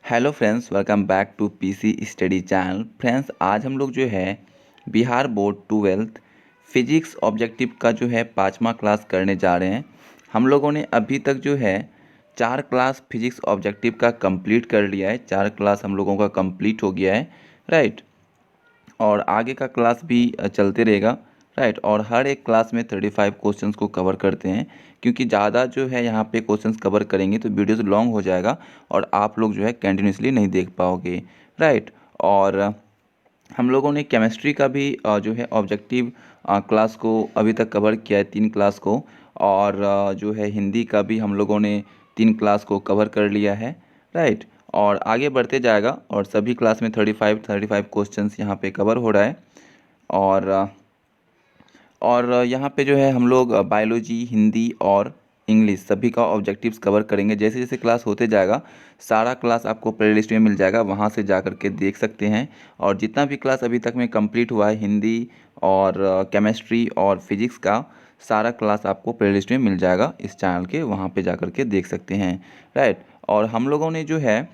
Hello friends, welcome back to PC study channel. Friends, आज हम लोग जो है Bihar board 12th physics objective का जो है 5वां क्लास करने जा रहे हैं। हम लोगों ने अभी तक जो है 4 क्लास फिजिक्स ऑब्जेक्टिव का कंप्लीट कर लिया है। 4 क्लास हम लोगों का कंप्लीट हो गया है, राइट। और आगे का क्लास भी चलते रहेगा, राइट। और हर एक क्लास में 35 क्वेश्चंस को कवर करते हैं, क्योंकि ज़्यादा जो है यहाँ पे क्वेश्चंस कवर करेंगे तो वीडियोस लॉन्ग हो जाएगा और आप लोग जो है कंटिन्यूसली नहीं देख पाओगे, राइट। और हम लोगों ने केमिस्ट्री का भी जो है ऑब्जेक्टिव क्लास को अभी तक कवर किया है, 3 क्लास को। और जो है हिंदी का भी हम लोगों ने 3 क्लास को कवर कर लिया है, राइट। और आगे बढ़ते जाएगा और सभी क्लास में 35 क्वेश्चंस यहाँ पे कवर हो रहा है। और यहाँ पे जो है हम लोग बायोलॉजी, हिंदी और इंग्लिश सभी का ऑब्जेक्टिव्स कवर करेंगे। जैसे जैसे क्लास होते जाएगा सारा क्लास आपको प्लेलिस्ट में मिल जाएगा, वहाँ से जा कर के देख सकते हैं। और जितना भी क्लास अभी तक में कंप्लीट हुआ है हिंदी और केमिस्ट्री और फिजिक्स का, सारा क्लास आपको प्लेलिस्ट में मिल जाएगा इस चैनल के, वहाँ पे जा कर के देख सकते हैं, राइट। और हम लोगों ने जो है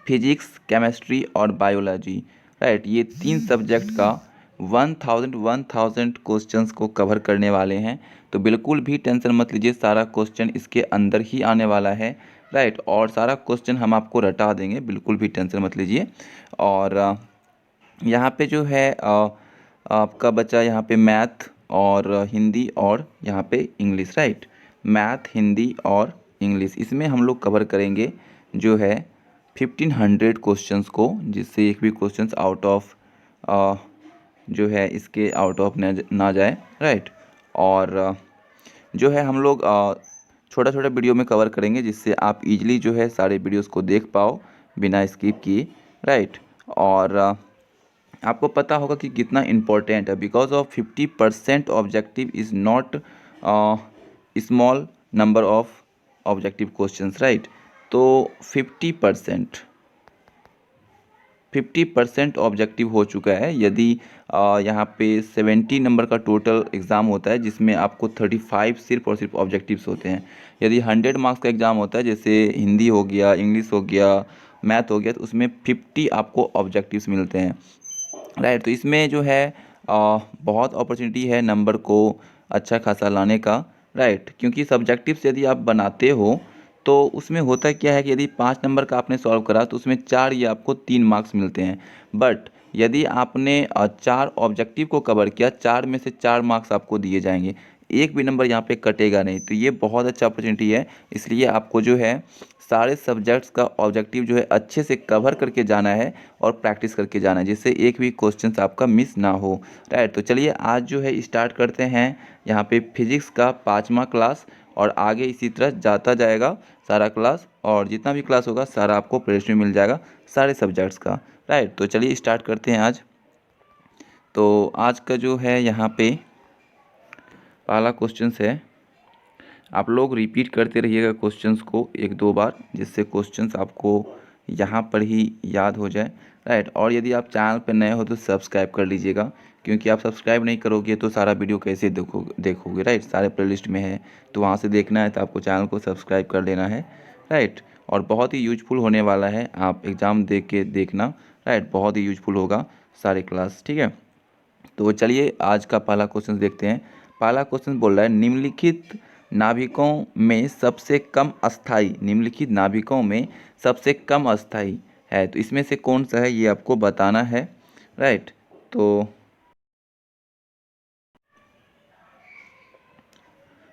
फिजिक्स, केमिस्ट्री और बायोलॉजी, राइट, ये 3 सब्जेक्ट का 1000 क्वेश्चंस को कवर करने वाले हैं। तो बिल्कुल भी टेंशन मत लीजिए, सारा क्वेश्चन इसके अंदर ही आने वाला है, राइट। और सारा क्वेश्चन हम आपको रटा देंगे, बिल्कुल भी टेंशन मत लीजिए। और यहाँ पे जो है आपका बचा यहाँ पे मैथ और हिंदी और यहाँ पे इंग्लिश, राइट। मैथ, हिंदी और इंग्लिश, इसमें हम लोग कवर करेंगे जो है 1500 क्वेश्चंस को, जिससे एक भी क्वेश्चंस आउट ऑफ जो है इसके आउट ऑफ ना जाए, राइट। और जो है हम लोग छोटा छोटा वीडियो में कवर करेंगे, जिससे आप इजीली जो है सारे वीडियोस को देख पाओ बिना स्किप किए, राइट। और आपको पता होगा कि कितना इम्पोर्टेंट है, because of 50% objective is not small number of objective questions, right. तो 50% ऑब्जेक्टिव हो चुका है। यदि यहाँ पे 70 नंबर का टोटल एग्ज़ाम होता है, जिसमें आपको 35 सिर्फ और सिर्फ ऑब्जेक्टिव्स होते हैं। यदि 100 मार्क्स का एग्ज़ाम होता है, जैसे हिंदी हो गया, इंग्लिश हो गया, मैथ हो गया, तो उसमें 50 आपको ऑब्जेक्टिव्स मिलते हैं, राइट। तो इसमें जो है बहुत अपॉर्चुनिटी है नंबर को अच्छा खासा लाने का, राइट। क्योंकि सब्जेक्टिव्स यदि आप बनाते हो तो उसमें होता क्या है कि यदि 5 नंबर का आपने सॉल्व करा तो उसमें 4 या आपको 3 मार्क्स मिलते हैं। बट यदि आपने 4 ऑब्जेक्टिव को कवर किया, 4 में से 4 मार्क्स आपको दिए जाएंगे, एक भी नंबर यहाँ पे कटेगा नहीं। तो ये बहुत अच्छा अपॉर्चुनिटी है, इसलिए आपको जो है सारे सब्जेक्ट्स का ऑब्जेक्टिव जो है अच्छे से कवर करके जाना है और प्रैक्टिस करके जाना है, जिससे एक भी क्वेश्चन आपका मिस ना हो, राइट। तो चलिए आज जो है स्टार्ट करते हैं यहाँ पे फिजिक्स का 5वां क्लास, और आगे इसी तरह जाता जाएगा सारा क्लास, और जितना भी क्लास होगा सारा आपको प्लेलिस्ट में मिल जाएगा सारे सब्जेक्ट्स का, राइट। तो चलिए स्टार्ट करते हैं आज। तो आज का जो है यहाँ पे पहला क्वेश्चन है, आप लोग रिपीट करते रहिएगा क्वेश्चंस को 1-2 बार, जिससे क्वेश्चंस आपको यहाँ पर ही याद हो जाए, राइट। और यदि आप चैनल पर नए हो तो सब्सक्राइब कर लीजिएगा, क्योंकि आप सब्सक्राइब नहीं करोगे तो सारा वीडियो कैसे देखोगे, राइट। सारे प्लेलिस्ट में है, तो वहाँ से देखना है तो आपको चैनल को सब्सक्राइब कर लेना है, राइट। और बहुत ही यूजफुल होने वाला है, आप एग्ज़ाम दे के देखना, राइट। बहुत ही यूजफुल होगा सारे क्लास, ठीक है। तो चलिए आज का पहला क्वेश्चन देखते हैं। पहला क्वेश्चन बोल रहा है, निम्नलिखित नाभिकों में सबसे कम अस्थाई है, तो इसमें से कौन सा है ये आपको बताना है, राइट। तो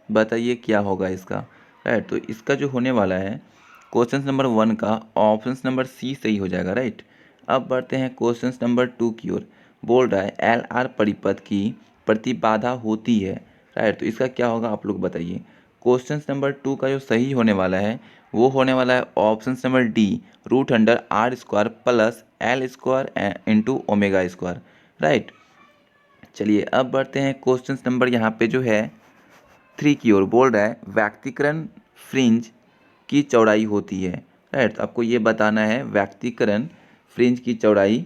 बताइए क्या होगा इसका, राइट। तो इसका जो होने वाला है क्वेश्चन नंबर 1 का ऑप्शन नंबर सी सही हो जाएगा, राइट। अब बढ़ते हैं क्वेश्चन नंबर 2 की ओर। बोल रहा है एल आर परिपथ की प्रतिबाधा होती है, राइट। तो इसका क्या होगा आप लोग बताइए। क्वेश्चन नंबर 2 का जो सही होने वाला है वो होने वाला है option number d, √R² plus L² into ओमेगा², राइट। चलिए अब बढ़ते हैं क्वेश्चन नंबर यहाँ पे जो है 3 की ओर। बोल रहा है व्यक्तिकरण फ्रिंज की चौड़ाई होती है, राइट। तो आपको ये बताना है व्यक्तिकरण फ्रिंज की चौड़ाई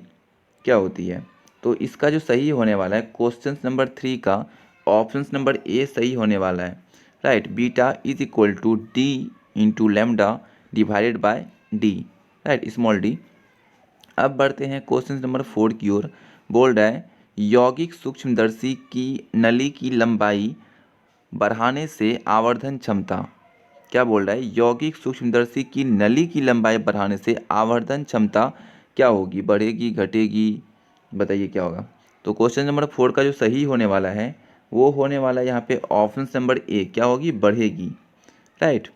क्या होती है। तो इसका जो सही होने वाला है क्वेश्चन नंबर 3 का ऑप्शन नंबर ए सही होने वाला है, right. Beta is equal to D into lambda divided by D, right, small D. अब बढ़ते हैं क्वेश्चन नंबर 4 की ओर। बोल रहा है यौगिक सूक्ष्मदर्शी की नली की लंबाई बढ़ाने से आवर्धन क्षमता, क्या बोल रहा है, यौगिक सूक्ष्मदर्शी की नली की लंबाई बढ़ाने से आवर्धन क्षमता क्या होगी, बढ़ेगी घटेगी, बताइए क्या होगा। तो क्वेश्चन नंबर 4 का जो सही होने वाला है वो होने वाला है यहाँ पे ऑप्शन नंबर ए, क्या होगी, बढ़ेगी। राइट,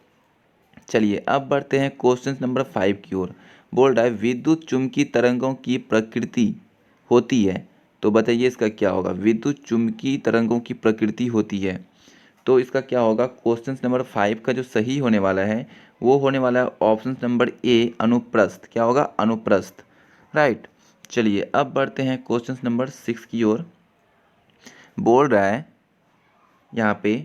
चलिए अब बढ़ते हैं क्वेश्चन नंबर 5 की ओर। बोल रहा है विद्युत चुम्बकीय तरंगों की प्रकृति होती है, तो बताइए इसका क्या होगा। विद्युत चुम्बकीय तरंगों की प्रकृति होती है, तो इसका क्या होगा। क्वेश्चन नंबर 5 का जो सही होने वाला है वो होने वाला है ऑप्शन नंबर ए, अनुप्रस्थ, क्या होगा, अनुप्रस्थ। राइट, चलिए अब बढ़ते हैं क्वेश्चन नंबर 6 की ओर। बोल रहा है यहाँ पे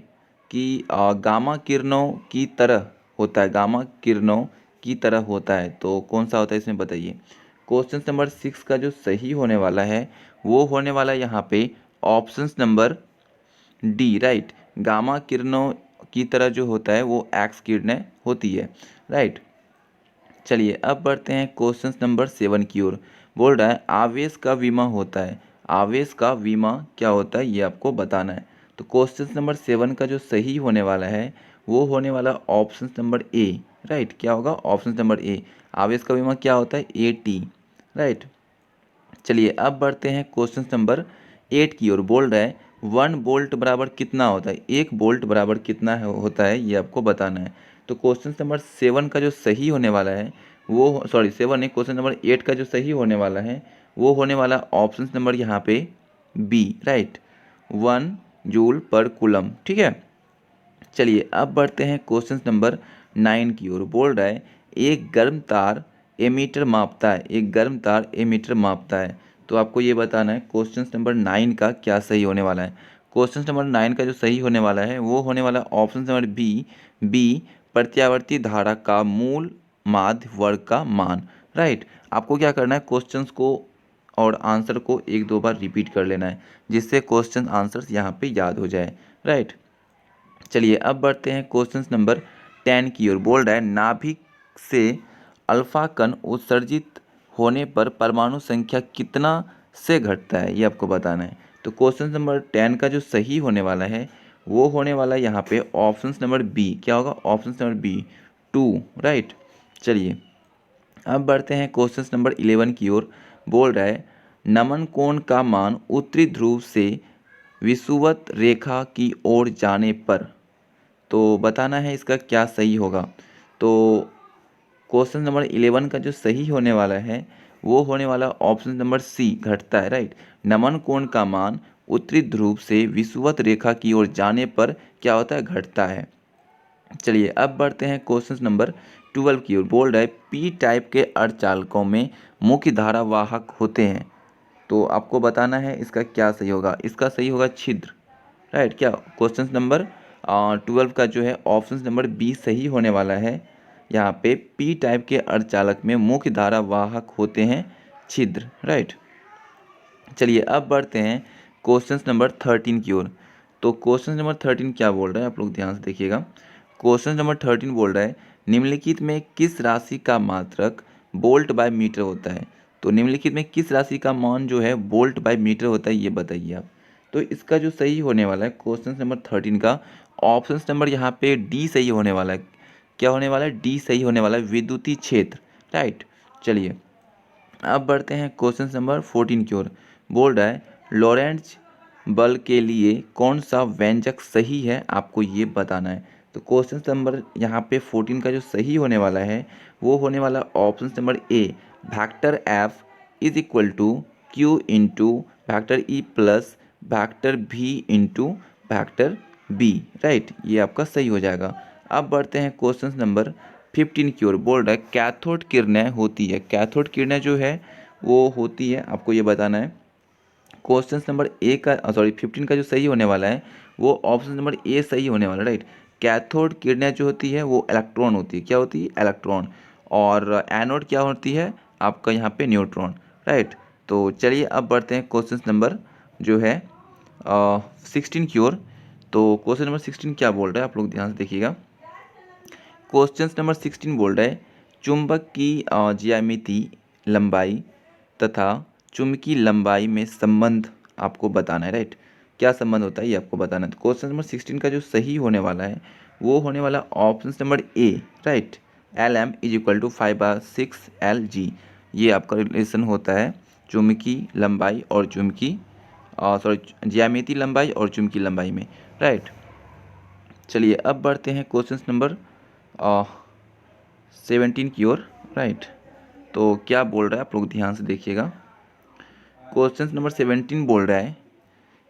कि गामा किरणों की तरह होता है, गामा किरणों की तरह होता है, तो कौन सा होता है इसमें बताइए। क्वेश्चन नंबर 6 का जो सही होने वाला है वो होने वाला है यहाँ पे option number D. Right, gamma किरणों की तरह जो होता है वो एक्स किरणें होती है। राइट, चलिए अब बढ़ते हैं क्वेश्चन नंबर 7 की ओर। बोल रहा है आवेश का विमा होता है, आवेश का विमा क्या होता है ये आपको बताना है। तो क्वेश्चन नंबर 7 का जो सही होने वाला है वो होने वाला ऑप्शन नंबर ए। राइट, क्या होगा, ऑप्शन नंबर ए, आवेश का विमा क्या होता है, ए टी। राइट, चलिए अब बढ़ते हैं क्वेश्चन नंबर 8 की ओर। बोल रहा है 1 वोल्ट बराबर कितना होता है, 1 वोल्ट बराबर कितना होता है ये आपको बताना है। तो क्वेश्चन नंबर 7 का जो सही होने वाला है वो, सॉरी 7 है, क्वेश्चन नंबर 8 का जो सही होने वाला है वो होने वाला ऑप्शन नंबर यहाँ पे B. Right, 1 joule per coulomb. ठीक है, चलिए अब बढ़ते हैं क्वेश्चन नंबर 9 की ओर। बोल रहा है एक गर्म तार एमीटर मापता है, एक गर्म तार एमीटर मापता है, तो आपको ये बताना है क्वेश्चन नंबर 9 का क्या सही होने वाला है। क्वेश्चन नंबर 9 का जो सही होने वाला है वो होने वाला ऑप्शन नंबर बी, बी प्रत्यावर्ती धारा का मूल माध्य वर्ग का मान। राइट, आपको क्या करना है, क्वेश्चंस को और आंसर को एक दो बार रिपीट कर लेना है जिससे क्वेश्चन आंसर्स यहाँ पे याद हो जाए। राइट, चलिए अब बढ़ते हैं क्वेश्चन नंबर 10 की ओर। बोल रहा है नाभिक से अल्फा कण उत्सर्जित होने पर परमाणु संख्या कितना से घटता है ये आपको बताना है। तो क्वेश्चन नंबर 10 का जो सही होने वाला है वो होने वाला है यहाँ पे ऑप्शन नंबर बी, क्या होगा, ऑप्शन नंबर बी, 2। राइट, चलिए अब बढ़ते हैं क्वेश्चन नंबर 11 की ओर। बोल रहा है नमन कोण का मान उत्तरी ध्रुव से विषुवत रेखा की ओर जाने पर, तो बताना है इसका क्या सही होगा। तो क्वेश्चन नंबर 11 का जो सही होने वाला है वो होने वाला ऑप्शन नंबर सी, घटता है। राइट, नमन कोण का मान उत्तरी ध्रुव से विषुवत रेखा की ओर जाने पर क्या होता है, घटता है। चलिए अब बढ़ते हैं क्वेश्चन नंबर 12 की ओर। बोल रहा है पी टाइप के अर्धचालकों में मुख्य धारा वाहक होते हैं, तो आपको बताना है इसका क्या सही होगा। इसका सही होगा छिद्र। राइट, क्या क्वेश्चन नंबर 12 का जो है ऑप्शन नंबर बी सही होने वाला है। यहाँ पे पी टाइप के अर्धचालक में मुख्य धारा वाहक होते हैं छिद्र। राइट, चलिए अब बढ़ते हैं क्वेश्चन नंबर 13 की ओर। तो क्वेश्चन नंबर 13 क्या बोल रहा है आप लोग ध्यान से देखिएगा। क्वेश्चन नंबर 13 बोल रहा है निम्नलिखित में किस राशि का मात्रक वोल्ट बाय मीटर होता है, तो निम्नलिखित में किस राशि का मान जो है वोल्ट बाय मीटर होता है ये बताइए आप। तो इसका जो सही होने वाला है क्वेश्चन नंबर 13 का ऑप्शन नंबर यहाँ पे डी सही होने वाला है। क्या होने वाला है, डी सही होने वाला है, विद्युतीय क्षेत्र। राइट, चलिए अब बढ़ते हैं क्वेश्चन नंबर 14 की ओर। बोल रहा है लॉरेंट्ज बल के लिए कौन सा व्यंजक सही है आपको ये बताना है। तो क्वेश्चन नंबर यहाँ पे 14 का जो सही होने वाला है वो होने वाला option number A, factor F is equal to Q into factor E plus factor B into factor B. Right, ये आपका सही हो जाएगा। अब बढ़ते हैं क्वेश्चन नंबर 15 की ओर। बोल रहा है कैथोड किरणें होती है, कैथोड किरणें जो है वो होती है, आपको ये बताना है। क्वेश्चन नंबर ए का, सॉरी 15 का जो सही होने वाला है वो ऑप्शन नंबर ए सही होने वाला है। राइट, कैथोड किरणें जो होती है वो इलेक्ट्रॉन होती है, क्या होती है, इलेक्ट्रॉन। और एनोड क्या होती है आपका यहाँ पे न्यूट्रॉन। राइट, तो चलिए अब बढ़ते हैं क्वेश्चन नंबर जो है 16 की ओर। तो क्वेश्चन नंबर 16 क्या बोल रहा है आप लोग ध्यान से देखिएगा। क्वेश्चन नंबर 16 बोल रहा है चुंबक की ज्यामिति लंबाई तथा चुंबकीय लंबाई में संबंध आपको बताना है, राइट। क्या संबंध होता है ये आपको बताना है। तो क्वेश्चन नंबर 16 का जो सही होने वाला है वो होने वाला option number A, right. LM is equal to 5/6 LG। ये आपका रिलेशन होता है चुंबकीय लंबाई और ज्यामिति लंबाई और चुंबकीय लंबाई में, राइट। चलिए अब बढ़ते हैं क्वेश्चन नंबर 17 की ओर, राइट। तो क्या बोल रहा है आप लोग ध्यान से देखिएगा। क्वेश्चन नंबर 17 बोल रहा है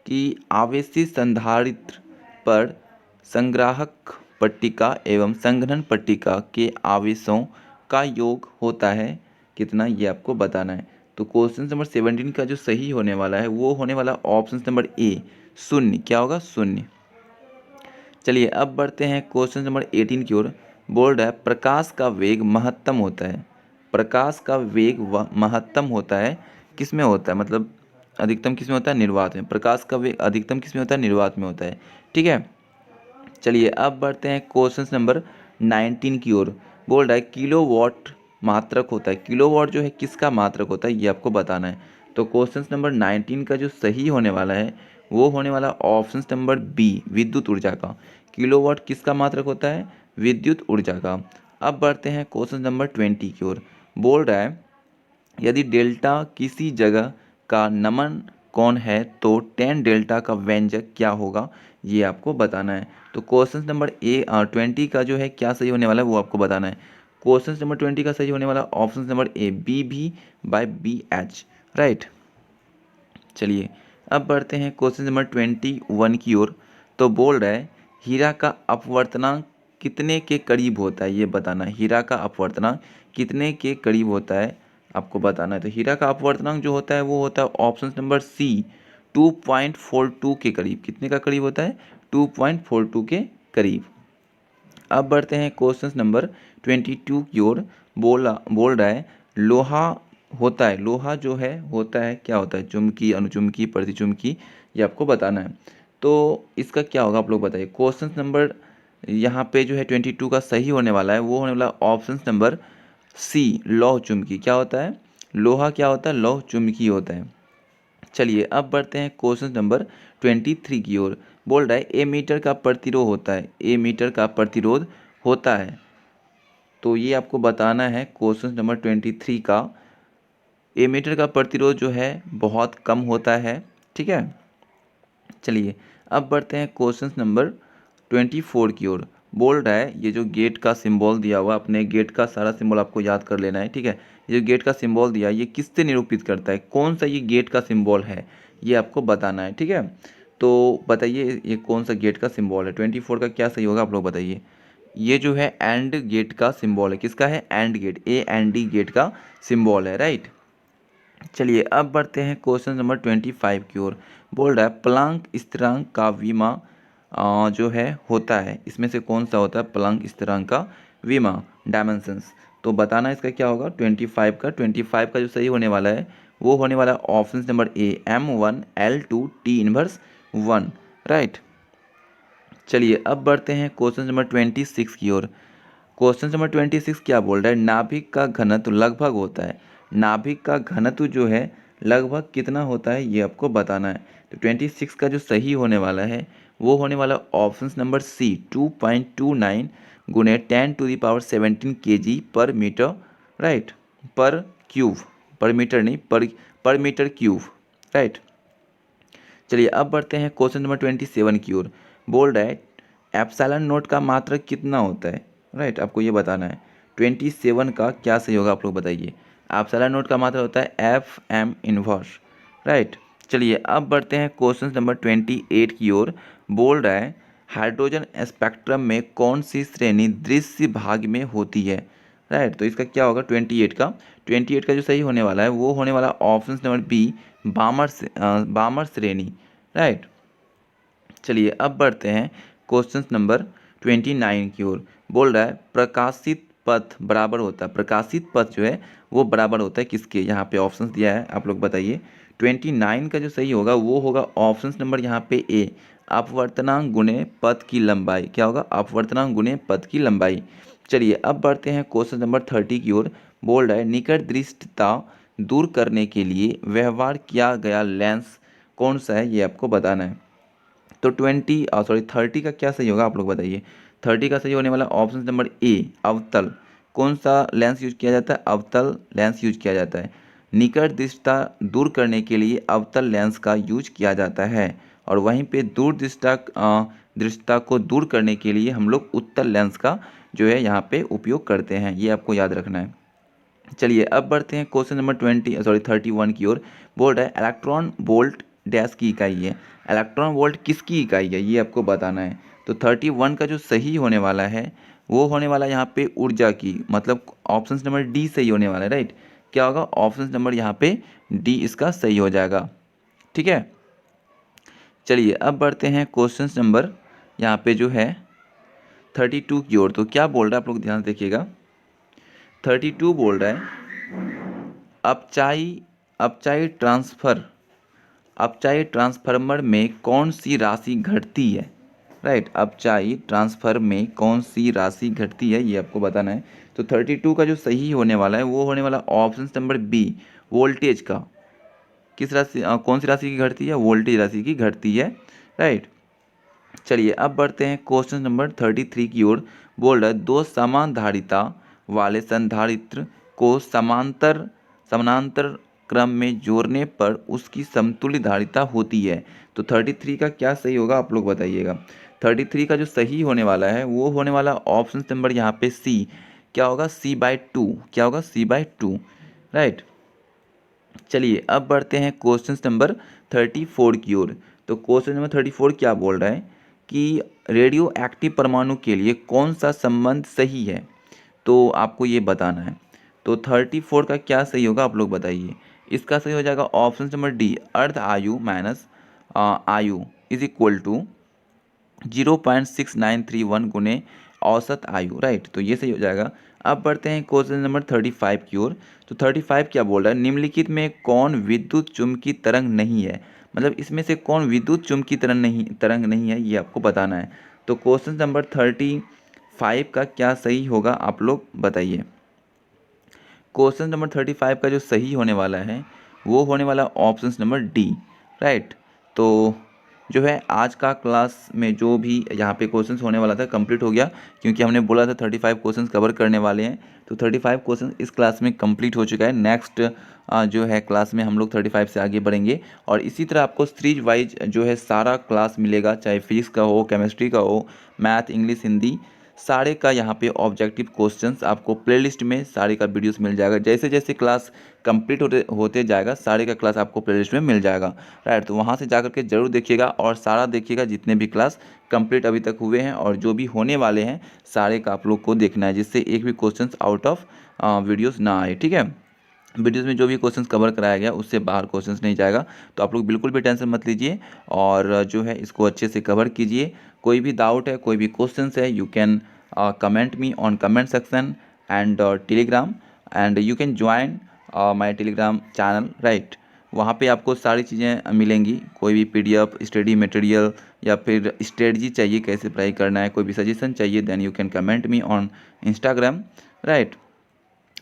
कि आवेशित संधारित्र पर संग्राहक पट्टिका एवं संघनन पट्टिका के आवेशों का योग होता है कितना, ये आपको बताना है। तो क्वेश्चन नंबर 17 का जो सही होने वाला है वो होने वाला ऑप्शन नंबर ए, शून्य। क्या होगा? शून्य। चलिए अब बढ़ते हैं क्वेश्चन नंबर 18 की ओर। बोल रहा है प्रकाश का वेग महत्तम होता है। प्रकाश का वेग महत्तम होता है किस में होता है, मतलब अधिकतम किस में होता है? निर्वात में। प्रकाश का वेग अधिकतम किस में होता है? निर्वात में होता है, ठीक है। चलिए अब बढ़ते हैं क्वेश्चन नंबर 19 की ओर। बोल रहा है किलोवाट मात्रक होता है। किलोवाट जो है किसका मात्रक होता है ये आपको बताना है। तो क्वेश्चन नंबर 19 का जो सही होने वाला है वो होने वाला ऑप्शन नंबर बी, विद्युत ऊर्जा का। किलोवाट किसका मात्रक होता है? विद्युत ऊर्जा का। अब बढ़ते हैं क्वेश्चन नंबर 20 की ओर। बोल रहा है यदि डेल्टा किसी जगह का नमन कोण है तो tan डेल्टा का व्यंजक क्या होगा, ये आपको बताना है। तो क्वेश्चन नंबर 20 का जो है क्या सही होने वाला है वो आपको बताना है। क्वेश्चन नंबर 20 का सही होने वाला ऑप्शन नंबर ए, BV/BH, राइट। चलिए अब बढ़ते हैं क्वेश्चन नंबर 21 की ओर। तो बोल रहा है हीरा का अपवर्तनांक कितने के करीब होता है, ये बताना है। हीरा का अपवर्तनांक कितने के करीब होता है आपको बताना है। तो हीरा का अपवर्तनांक जो होता है वो होता है ऑप्शन नंबर सी, 2.42 के करीब। कितने का करीब होता है? 2.42 के करीब। अब बढ़ते हैं क्वेश्चन नंबर 22 की ओर। बोल रहा है लोहा होता है। लोहा जो है होता है, क्या होता है? चुंबकीय, अनुचुंबकीय, प्रतिचुंबकीय, ये आपको बताना है। तो इसका क्या होगा आप लोग बताइए। क्वेश्चन नंबर यहाँ पे जो है 22 का सही होने वाला है वो होने वाला ऑप्शन नंबर सी, लौह चुंबकीय। क्या होता है? लोहा क्या होता है? लौह चुंबकीय होता है। चलिए अब बढ़ते हैं क्वेश्चन नंबर 23 की ओर। बोल रहा है ए मीटर का प्रतिरोध होता है। ए मीटर का प्रतिरोध होता है, तो ये आपको बताना है क्वेश्चन नंबर 23 का। ए मीटर का प्रतिरोध जो है बहुत कम होता है, ठीक है। चलिए अब बढ़ते हैं क्वेश्चन नंबर 24 की ओर। बोल रहा है ये जो गेट का सिंबल दिया हुआ, अपने गेट का सारा सिंबल आपको याद कर लेना है, ठीक है। ये जो गेट का सिंबल दिया है ये किससे निरूपित करता है, कौन सा ये गेट का सिंबल है, ये आपको बताना है, ठीक है। तो बताइए ये कौन सा गेट का सिंबल है। 24 का क्या सही होगा आप लोग बताइए। ये जो है एंड गेट का सिंबल है। किसका है? एंड गेट, AND गेट का सिंबल है, राइट। चलिए अब बढ़ते हैं क्वेश्चन नंबर 25 की ओर। बोल रहा है प्लांक स्थिरांक का विमा जो है होता है, इसमें से कौन सा होता है प्लांक स्थिरांक का विमा, डायमेंशंस। तो बताना इसका क्या होगा 25 का जो सही होने वाला है वो होने वाला ऑप्शन नंबर ए, M1L2T−1, राइट। चलिए अब बढ़ते हैं क्वेश्चन नंबर 26 की ओर। क्वेश्चन नंबर 26 क्या बोल रहा है? नाभिक का घनत्व लगभग होता है। नाभिक का घनत्व जो है लगभग कितना होता है ये आपको बताना है। तो 26 का जो सही होने वाला है वो होने वाला ऑप्शन नंबर सी, 2.29 गुने 10⁻17 kg पर मीटर, राइट, पर क्यूब। पर मीटर नहीं, पर मीटर क्यूब, राइट। चलिए अब बढ़ते हैं क्वेश्चन नंबर 27 की ओर। बोल रहा है एप्सिलॉन नोट का मात्रक कितना होता है, राइट, आपको ये बताना है। 27 का क्या सही होगा आप लोग बताइए। एप्सिलॉन नोट का मात्रक होता है FM इनवर्स, राइट। चलिए अब बढ़ते हैं क्वेश्चन नंबर 28 की ओर। बोल रहा है हाइड्रोजन स्पेक्ट्रम में कौन सी श्रेणी दृश्य भाग में होती है, राइट। तो इसका क्या होगा 28 का जो सही होने वाला है वो होने वाला ऑप्शन नंबर बी, बामर श्रेणी, राइट। चलिए अब बढ़ते हैं क्वेश्चन नंबर 29 की ओर। बोल रहा है प्रकाशित पथ बराबर होता है। प्रकाशित पथ जो है वो बराबर होता है किसके, यहाँ पे ऑप्शंस दिया है आप लोग बताइए। 29 का जो सही होगा वो होगा ऑप्शन नंबर यहाँ पे ए, अपवर्तनांक गुणे पथ की लंबाई। क्या होगा? अपवर्तनांक गुणे पथ की लंबाई। चलिए अब बढ़ते हैं क्वेश्चन नंबर 30 की ओर। बोल रहा है निकट दृष्टता दूर करने के लिए व्यवहार किया गया लेंस कौन सा है, ये आपको बताना है। तो 30 का क्या सही होगा आप लोग बताइए। 30 का सही होने वाला ऑप्शन नंबर ए अवतल। कौन सा लेंस यूज किया जाता है, अवतल लेंस यूज किया जाता है। निकट दृष्टता दूर करने के लिए अवतल लेंस का यूज किया जाता है, और वहीं पे दूर दृष्टता को दूर करने के लिए हम लोग उत्तल लेंस का जो है यहाँ पे उपयोग करते हैं, ये आपको याद रखना है। चलिए अब बढ़ते हैं क्वेश्चन नंबर 31 की ओर। बोल रहा है इलेक्ट्रॉन वोल्ट डैश की इकाई है। इलेक्ट्रॉन वोल्ट किसकी इकाई है, ये आपको बताना है। तो 31 का जो सही होने वाला है वो होने वाला है यहाँ पे ऊर्जा की, मतलब ऑप्शन नंबर डी सही होने वाला है, राइट। क्या होगा, ऑप्शन नंबर यहाँ पे डी इसका सही हो जाएगा, ठीक है। चलिए अब बढ़ते हैं क्वेश्चन नंबर यहाँ पे जो है 32 की ओर। तो क्या बोल रहा है आप लोग ध्यान से देखिएगा। 32 बोल रहा है अपचाई अपचाई ट्रांसफर अपचाई ट्रांसफार्मर में कौन सी राशि घटती है, राइट। अपचाई ट्रांसफर में कौन सी राशि घटती है, ये आपको बताना है। तो 32 का जो सही होने वाला है वो होने वाला ऑप्शन नंबर बी वोल्टेज का। किस राशि कौन सी राशि की घटती है, वोल्टेज राशि की घटती है, राइट। चलिए अब बढ़ते हैं क्वेश्चन नंबर 33 की ओर। बोल रहा है दो समान धारिता वाले संधारित्र को समानांतर क्रम में जोड़ने पर उसकी समतुल्य धारिता होती है। तो 33 का क्या सही होगा आप लोग बताइएगा। 33 का जो सही होने वाला है वो होने वाला ऑप्शन नंबर यहाँ पे सी। क्या होगा, C/2। क्या होगा, C/2, राइट। चलिए अब बढ़ते हैं क्वेश्चन नंबर 34 की ओर। तो क्वेश्चन नंबर 34 क्या बोल रहा है कि रेडियो एक्टिव परमाणु के लिए कौन सा संबंध सही है, तो आपको ये बताना है। तो 34 का क्या सही होगा आप लोग बताइए। इसका सही हो जाएगा ऑप्शन नंबर डी अर्ध आयु माइनस आयु इज इक्वल टू 0.6931 गुने औसत आयु, राइट। तो ये सही हो जाएगा। अब बढ़ते हैं क्वेश्चन नंबर 35 की ओर। तो 35 क्या बोल रहा है निम्नलिखित में कौन विद्युत चुम्बकीय तरंग नहीं है, मतलब इसमें से कौन विद्युत चुम्बकीय तरंग नहीं है, ये आपको बताना है। तो क्वेश्चन नंबर 35 का क्या सही होगा आप लोग बताइए। क्वेश्चन नंबर 35 का जो सही होने वाला है वो होने वाला ऑप्शन नंबर डी, राइट। तो जो है आज का क्लास में जो भी यहाँ पे क्वेश्चंस होने वाला था कंप्लीट हो गया, क्योंकि हमने बोला था 35 क्वेश्चंस कवर करने वाले हैं। तो 35 क्वेश्चन इस क्लास में कंप्लीट हो चुका है। नेक्स्ट जो है क्लास में हम लोग 35 से आगे बढ़ेंगे, और इसी तरह आपको सीरीज वाइज जो है सारा क्लास मिलेगा, चाहे फिजिक्स का हो, केमिस्ट्री का हो, मैथ, इंग्लिश, हिंदी, सारे का यहाँ पे ऑब्जेक्टिव क्वेश्चंस आपको प्लेलिस्ट में सारे का वीडियोस मिल जाएगा। जैसे जैसे क्लास कंप्लीट होते जाएगा सारे का क्लास आपको प्लेलिस्ट में मिल जाएगा, राइट। तो वहाँ से जाकर के जरूर देखिएगा और सारा देखिएगा, जितने भी क्लास कंप्लीट अभी तक हुए हैं और जो भी होने वाले हैं सारे का आप लोग को देखना है, जिससे एक भी क्वेश्चन आउट ऑफ वीडियोज़ ना आए, ठीक है। वीडियोज़ में जो भी क्वेश्चंस कवर कराया गया उससे बाहर क्वेश्चंस नहीं जाएगा। तो आप लोग बिल्कुल भी टेंशन मत लीजिए, और जो है इसको अच्छे से कवर कीजिए। कोई भी डाउट है, कोई भी क्वेश्चंस है, you can comment me on comment section and Telegram, and you can join my Telegram channel, right. वहाँ पे आपको सारी चीज़ें मिलेंगी। कोई भी PDF, स्टडी मटेरियल, या फिर स्ट्रेटजी चाहिए कैसे पढ़ाई करना है, कोई भी सजेशन चाहिए, then you can comment me on Instagram, right.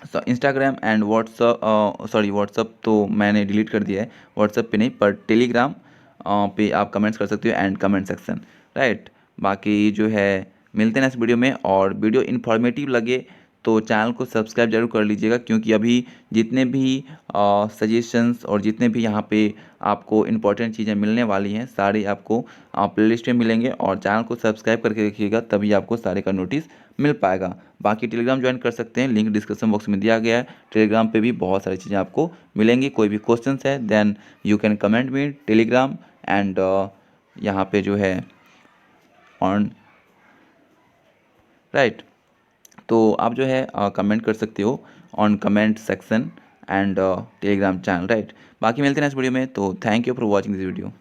So Instagram and WhatsApp तो मैंने डिलीट कर दिया है, व्हाट्सअप पे नहीं, पर टेलीग्राम पे आप कमेंट्स कर सकते हो एंड कमेंट सेक्शन, राइट। बाकी जो है मिलते हैं नेक्स्ट वीडियो में, और वीडियो इन्फॉर्मेटिव लगे तो चैनल को सब्सक्राइब जरूर कर लीजिएगा, क्योंकि अभी जितने भी सजेशंस और जितने भी यहाँ पे आपको इम्पोर्टेंट चीज़ें मिलने वाली हैं सारी आपको प्लेलिस्ट में मिलेंगे, और चैनल को सब्सक्राइब करके रखिएगा, तभी आपको सारे का नोटिस मिल पाएगा। बाकी टेलीग्राम ज्वाइन कर सकते हैं, लिंक डिस्क्रिप्शन बॉक्स में दिया गया है। टेलीग्राम पे भी बहुत सारी चीज़ें आपको मिलेंगी। कोई भी क्वेश्चंस है then you can comment me Telegram, and यहाँ पे जो है ऑन, राइट। तो आप जो है कमेंट कर सकते हो on comment section and Telegram channel, right. बाकी मिलते हैं नेक्स्ट वीडियो में। तो thank you for watching this video.